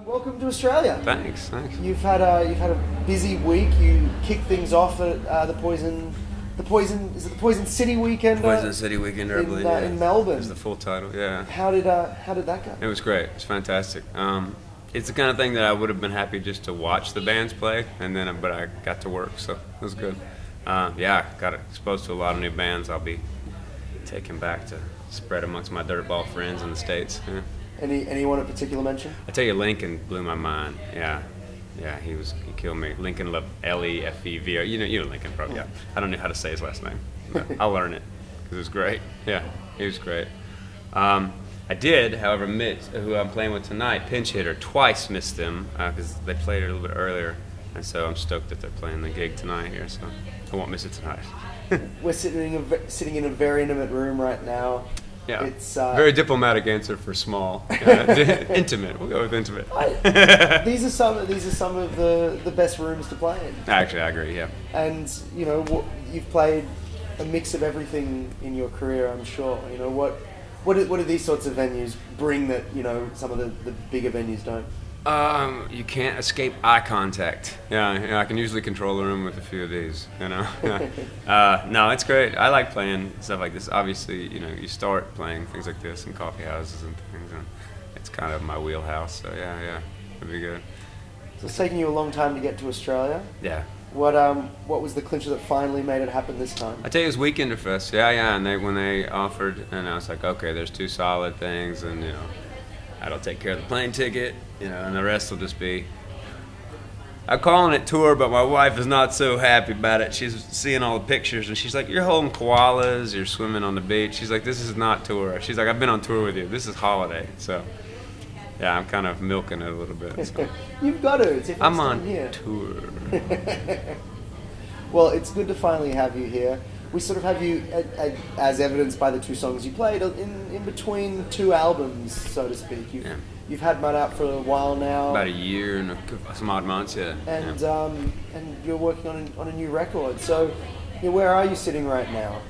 Welcome to Australia. Thanks. You've had a busy week. You kicked things off at the Poison City weekend. Poison City Weekender, I believe. In Melbourne. Is the full title, yeah. How did that go? It was great. It was fantastic. It's the kind of thing that I would have been happy just to watch the bands play, but I got to work, so it was good. Got exposed to a lot of new bands I'll be taking back to spread amongst my dirtball friends in the States. Yeah. Anyone in particular mention? I tell you, Lincoln blew my mind. Yeah, he killed me. Lincoln Lefevre. You know Lincoln probably. Yeah. I don't know how to say his last name, but I'll learn it because it was great. Yeah, he was great. I did, however, Mitch, who I'm playing with tonight, pinch hitter, twice missed them because they played it a little bit earlier, and so I'm stoked that they're playing the gig tonight here. So I won't miss it tonight. We're sitting in a very intimate room right now. Yeah, it's very diplomatic answer for small. Intimate. We'll go with intimate. These are some of the best rooms to play in. Actually, I agree. Yeah. And you've played a mix of everything in your career. I'm sure. What do these sorts of venues bring that some of the bigger venues don't? You can't escape eye contact. Yeah, I can usually control the room with a few of these. No, it's great. I like playing stuff like this. Obviously, you start playing things like this in coffee houses and things, and it's kind of my wheelhouse. So yeah, it'd be good. So it's taken you a long time to get to Australia. Yeah. What was the clincher that finally made it happen this time? I tell you, it was Weekender Fest. Yeah, and when they offered, and I was like, okay, there's two solid things, and I'll take care of the plane ticket, and the rest will just be. I'm calling it tour, but my wife is not so happy about it. She's seeing all the pictures, and she's like, you're holding koalas, you're swimming on the beach. She's like, this is not tour. She's like, I've been on tour with you. This is holiday. So, yeah, I'm kind of milking it a little bit. So. You've got to. It's I'm on here. Tour. Well, it's good to finally have you here. We sort of have you, as evidenced by the two songs you played, in between two albums, so to speak. You've had Mud out for a while now. About a year and some odd months, yeah. And you're working on a new record. So, where are you sitting right now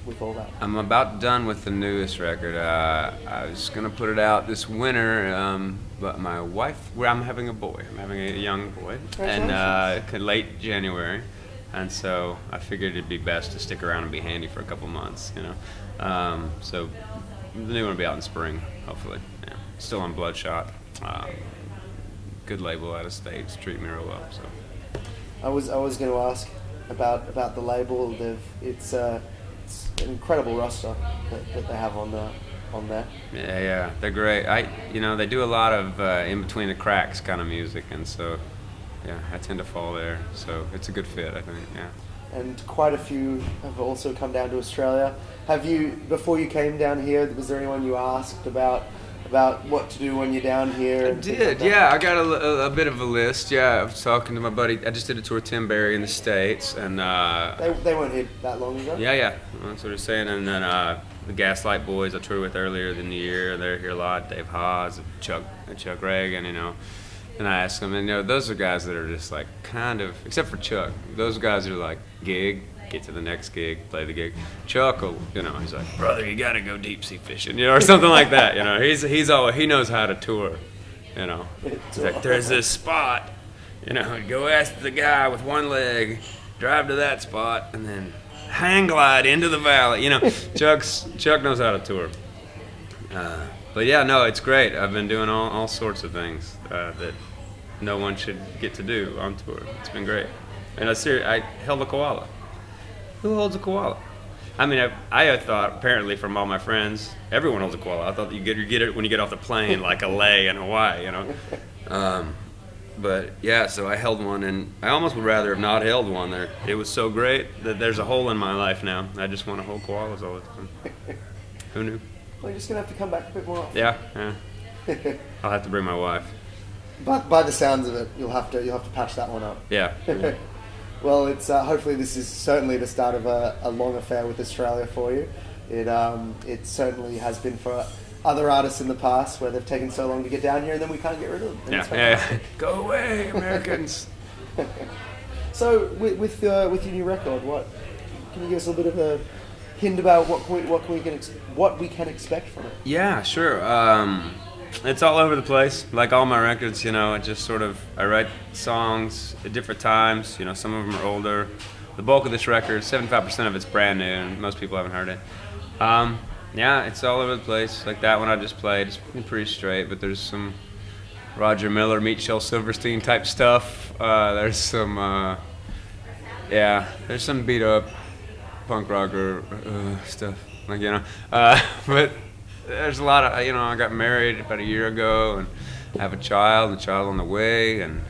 with all that? I'm about done with the newest record. I was gonna put it out this winter, but my wife, I'm having a boy. I'm having a young boy, and late January. And so I figured it'd be best to stick around and be handy for a couple months, So the new one will be out in spring, hopefully. Yeah. Still on Bloodshot. Good label out of States. Treat me real well. So I was going to ask about the label. It's an incredible roster that they have on there. Yeah, they're great. They do a lot of in between the cracks kind of music, and so. Yeah, I tend to fall there, so it's a good fit, I think, yeah. And quite a few have also come down to Australia. Have you, before you came down here, was there anyone you asked about what to do when you're down here? I did, yeah. I got a bit of a list, yeah. I was talking to my buddy. I just did a tour of Tim Berry in the States, and... They weren't here that long ago? Yeah. That's what they're saying. And then the Gaslight Boys I toured with earlier in the year, they're here a lot. Dave Haas, Chuck Reagan, And I asked them, and those are guys that are just like kind of, except for Chuck, those guys are like gig, get to the next gig, play the gig. Chuck will, he's like, brother, you got to go deep sea fishing, or something like that. He knows how to tour. He's like, there's this spot, go ask the guy with one leg, drive to that spot, and then hang glide into the valley. Chuck knows how to tour. But yeah, no, it's great. I've been doing all sorts of things that no one should get to do on tour. It's been great. And I held a koala. Who holds a koala? I mean, I thought, apparently from all my friends, everyone holds a koala. I thought that you get it when you get off the plane, like a lei in Hawaii, But yeah, so I held one, and I almost would rather have not held one. It was so great that there's a hole in my life now. I just want to hold koalas all the time. Who knew? Well, you're just going to have to come back a bit more often. Yeah. I'll have to bring my wife. But by the sounds of it, you'll have to patch that one up. Yeah. Well, it's hopefully this is certainly the start of a long affair with Australia for you. It certainly has been for other artists in the past where they've taken so long to get down here and then we can't get rid of them. Yeah. Go away, Americans. So with your new record, can you give us a bit of a hint about what we can expect from it? Yeah, sure. It's all over the place. Like all my records, you know, it just sort of, I write songs at different times. You know, some of them are older. The bulk of this record, 75% of it's brand new, and most people haven't heard it. Yeah, it's all over the place. Like that one I just played, it's been pretty straight, but there's some Roger Miller, Meet Shel Silverstein type stuff. There's some, there's some beat up punk rocker stuff, like, you know. But there's a lot of, you know, I got married about a year ago and I have a child on the way, and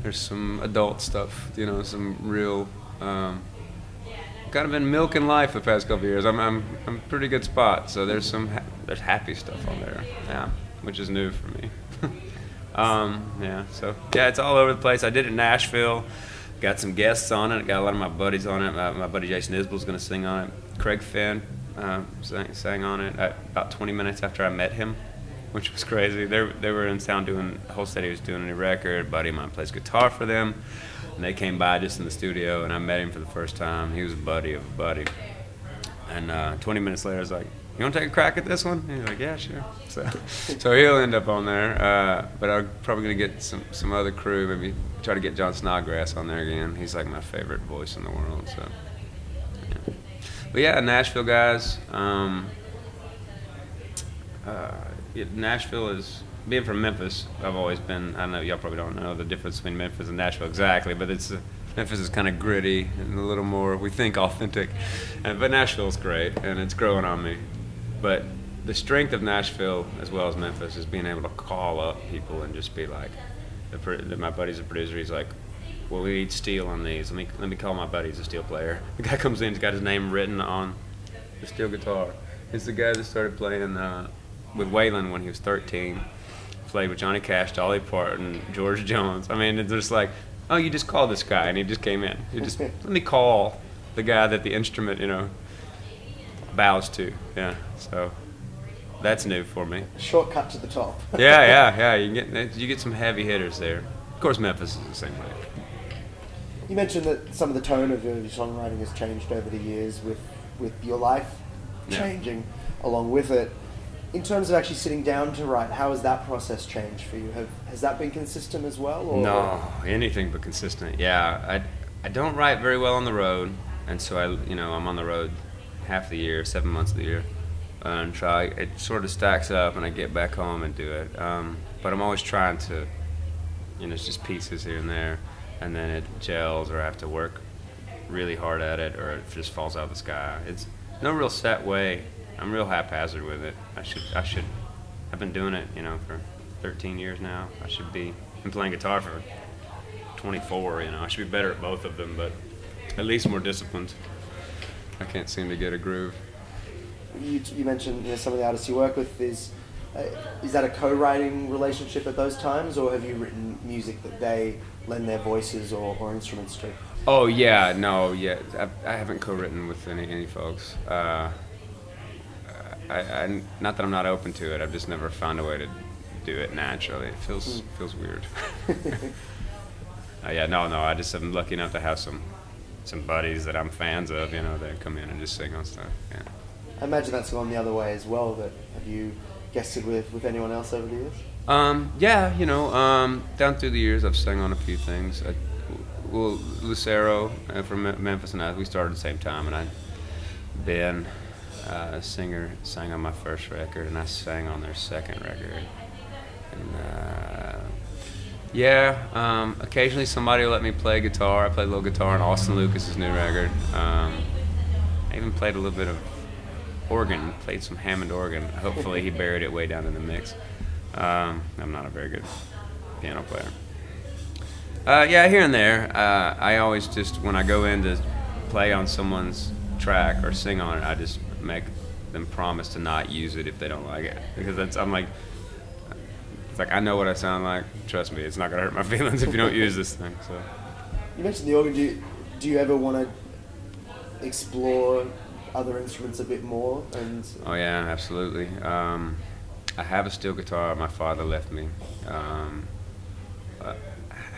there's some adult stuff, you know, some real, kind of been milking life the past couple of years. I'm a pretty good spot, so there's there's happy stuff on there, yeah, which is new for me. It's all over the place. I did it in Nashville, got some guests on it, got a lot of my buddies on it. My buddy Jason Isbell's going to sing on it. Craig Finn sang on it about 20 minutes after I met him, which was crazy. They were in town doing, the whole city was doing a new record. A buddy of mine plays guitar for them, and they came by just in the studio, and I met him for the first time. He was a buddy of a buddy. And 20 minutes later, I was like, "You want to take a crack at this one?" And he's like, "Yeah, sure." So he'll end up on there. But I'm probably going to get some other crew, maybe try to get John Snodgrass on there again. He's like my favorite voice in the world. So, yeah. But yeah, Nashville guys. Nashville is, being from Memphis, I've always been, I know y'all probably don't know the difference between Memphis and Nashville exactly, but Memphis is kind of gritty and a little more, we think, authentic. But Nashville's great, and it's growing on me. But the strength of Nashville, as well as Memphis, is being able to call up people and just be like, my buddy's a producer, he's like, "Well, we need steel on these. Let me call my buddy, he's a steel player." The guy comes in, he's got his name written on the steel guitar. It's the guy that started playing with Waylon when he was 13. Played with Johnny Cash, Dolly Parton, George Jones. I mean, it's just like, oh, you just call this guy, and he just came in. You just let me call the guy that the instrument, you know, bows to. Yeah, so that's new for me. Shortcut to the top. Yeah. You get some heavy hitters there. Of course, Memphis is the same way. You mentioned that some of the tone of your songwriting has changed over the years with your life changing along with it. In terms of actually sitting down to write, how has that process changed for you? Has that been consistent as well? Or? No, anything but consistent. Yeah, I don't write very well on the road, and so I'm on the road half the year, 7 months of the year, and it sort of stacks up, and I get back home and do it. But I'm always trying to, it's just pieces here and there, and then it gels, or I have to work really hard at it, or it just falls out of the sky. It's no real set way. I'm real haphazard with it. I've been doing it, for 13 years now. I'm playing guitar for 24, I should be better at both of them, but at least more disciplined. I can't seem to get a groove. You mentioned some of the artists you work with. Is that a co-writing relationship at those times, or have you written music that they lend their voices or instruments to? Oh yeah, no, yeah. I haven't co-written with any folks. I not that I'm not open to it. I've just never found a way to do it naturally. It feels weird. No. I just am lucky enough to have some buddies that I'm fans of. That come in and just sing on stuff. Yeah. I imagine that's gone the other way as well. But have you guested with anyone else over the years? Down through the years, I've sung on a few things. Lucero from Memphis and we started at the same time, and Ben. Singer sang on my first record, and I sang on their second record. And occasionally somebody will let me play guitar. I played a little guitar on Austin Lucas's new record. I even played a little bit of organ, played some Hammond organ. Hopefully he buried it way down in the mix. I'm not a very good piano player. Here and there. I always just, when I go in to play on someone's track or sing on it, I just make them promise to not use it if they don't like it, because it's like I know what I sound like. Trust me, it's not gonna hurt my feelings if you don't use this thing. So you mentioned the organ. Do you ever want to explore other instruments a bit more? Oh yeah, absolutely. I have a steel guitar my father left me. I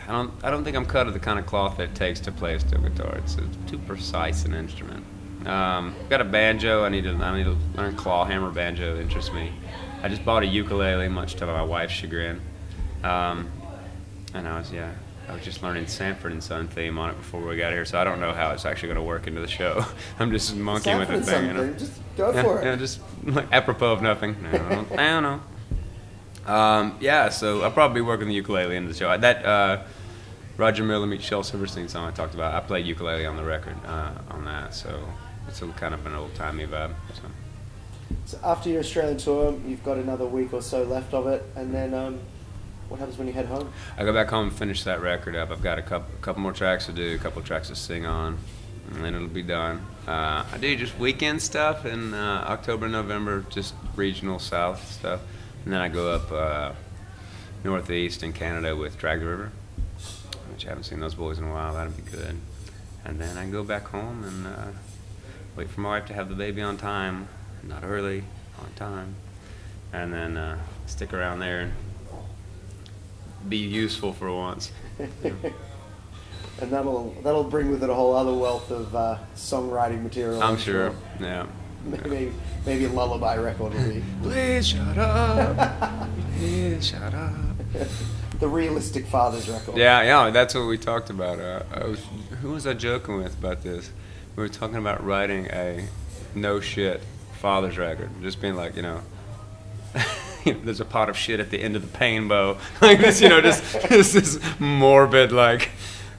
don't think I'm cut of the kind of cloth that it takes to play a steel guitar. It's too precise an instrument. Got a banjo. I need to learn claw hammer banjo. Interests me. I just bought a ukulele, much to my wife's chagrin. And I was just learning Sanford and Son theme on it before we got here, so I don't know how it's actually going to work into the show. I'm just monkeying with the thing. Theme. Just go for it. Yeah, just like apropos of nothing. I don't know. So I'll probably be working the ukulele into the show. That Roger Miller meets Shel Silverstein song I talked about, I played ukulele on the record on that, so it's kind of an old-timey vibe. So after your Australian tour, you've got another week or so left of it, and then what happens when you head home? I go back home and finish that record up. I've got a couple more tracks to do, a couple of tracks to sing on, and then it'll be done. I do just weekend stuff in October, November, just regional South stuff, and then I go up northeast in Canada with Drag the River, which I haven't seen those boys in a while. That'll be good. And then I can go back home and wait for my wife to have the baby on time, not early, on time, and then stick around there and be useful for once. And that'll bring with it a whole other wealth of songwriting material. I'm sure. Yeah. Maybe a lullaby record will be. Please shut up. Please shut up. The realistic father's record. Yeah, that's what we talked about. Who was I joking with about this? We were talking about writing a no shit father's record, just being like, there's a pot of shit at the end of the painbow, like this, just this morbid, like,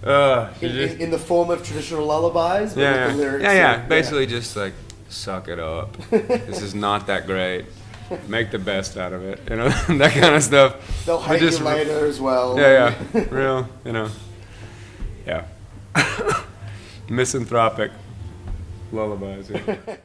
in the form of traditional lullabis. With the lyrics basically just like, suck it up. This is not that great. Make the best out of it, that kind of stuff. They'll hate you later as well. Real, misanthropic lullabies. Yeah.